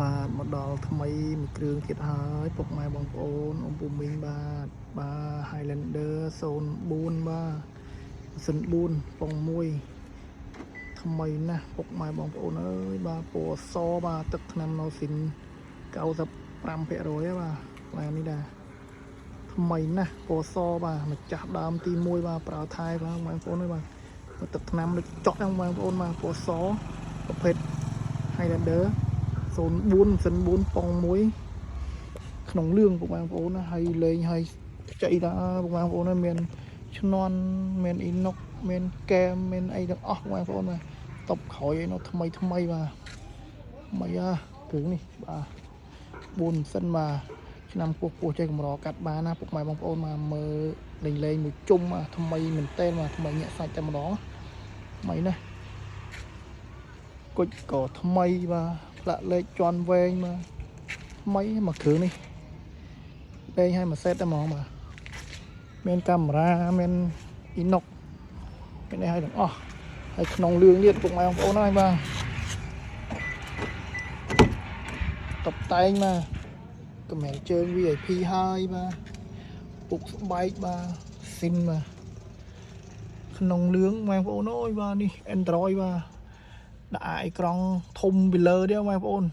បាទមកដល់ថ្មីមួយគ្រឿងទៀតហើយពុកម៉ែបងប្អូនអ៊ំពូមីងបាទ Highlander 04បាទសិន4ប៉ុង1ថ្មីណាស់ពុកម៉ែបងប្អូនអើយបាទពណ៌សបាទទឹកថ្នាំណូស៊ីន 95% ហើយបាទកន្លែងនេះដែរថ្មីណាស់ពណ៌សបាទម្ចាស់ដើមទី1បាទប្រើថែបាទបងប្អូនអើយបាទទឹកថ្នាំដូចចុកហ្នឹងបងប្អូនបាទពណ៌សប្រភេទ Highlander 04សិន4ប៉ុង1ក្នុងលឿងពុកបងប្អូនណាហើយលេងហើយខ្ចីដែរពុកបងប្អូនណាមានឈ្នន់មានអ៊ីណុកមានកែមមានអីទាំងអស់បងប្អូនណាតបក្រោយឯនោះថ្មីបាទមិនគ្រឿងនេះបាទ4សិនបាទឆ្នាំពោះចេះកម្រកាត់បានណាពុកម៉ែបងប្អូនមកមើលលេងមួយជុំបាទថ្មីមែនតើបាទថ្មីញាក់សាច់តែម្ដងថ្មីណាគុជក៏ថ្មីបាទផ្លាក់លេខជន់វែងបាទថ្មីមកគ្រឿងនេះលេងឲ្យមួយសេតតែហ្មងបាទមានកាមេរ៉ាមានអ៊ីណុកមាននេះឲ្យទាំងអស់ហើយក្នុងលឿងទៀតពុកម៉ែបងប្អូនហើយបាទតបតែងបាទកំមែងជើង VIP ហើយបាទពុកស្បែកបាទស៊ីនបាទក្នុងលឿងបងប្អូនអើយបាទនេះ Android បាទដាក់អេក្រង់ធំពីលើទៀតបងប្អូន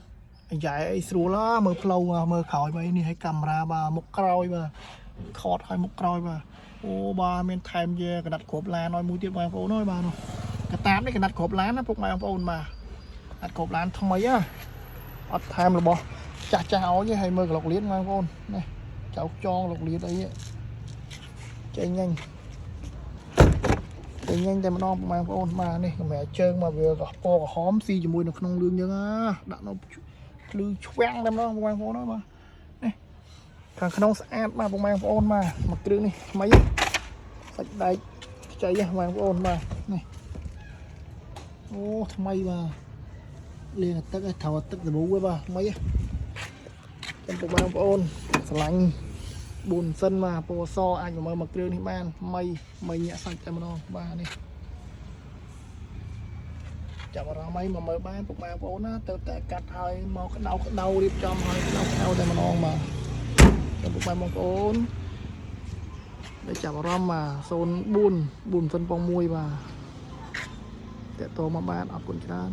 អាយ៉ែអីស្រួលមើលផ្លូវមើលក្រោយបាទនេះឲ្យកាមេរ៉ាបាទមុខក្រោយបាទខតឲ្យមុខក្រោយបាទអូបាទមានថែមជាកណាត់គ្រាប់ឡានឲ្យមួយទៀតបងប្អូនអើយបាទនោះកតាបនេះកណាត់គ្រាប់ឡានណាពុកម៉ែបងប្អូនបាទកណាត់គ្រាប់ឡានថ្មីអត់ថែមរបស់ចាស់ឲ្យទេហើយមើលក្លុកលៀនបងប្អូននេះចៅចងក្លុកលៀនអីចេញញ៉ាញ់តែម្ដងបងប្អូនបាទនេះកម្រាលជើងមកវាក៏ពណ៌ក្រហមស៊ីជាមួយនៅក្នុងលឿងយើងដាក់នៅភ្លឺឆ្វាំងតែម្ដងបងប្អូនបាទនេះខាងក្នុងស្អាតបាទបងប្អូនបាទមួយគ្រឿងនេះថ្មីសាច់ដែកខ្ចីបងប្អូនបាទនេះអូថ្មីបាទលាងទឹកឲ្យត្រូវទឹកសាប៊ូបាទថ្មីចាំបងប្អូនស្រឡាញ់4សិនបាទពណ៌សអាចមើលមកគ្រឿងនេះបានថ្មីញាក់សាច់តែម្ដងបាទនេះចាប់អារម្មណ៍អីមកមើលបានពុកម៉ែបងប្អូនណាទៅតែកាត់ហើយមកក្តៅរៀបចំហើយក្តៅតែម្ដងបាទចាំពុកម៉ែបងប្អូនដែលចាប់អារម្មណ៍បាទ04សិនប៉ុង1បាទតេតតមកបានអរគុណច្រើន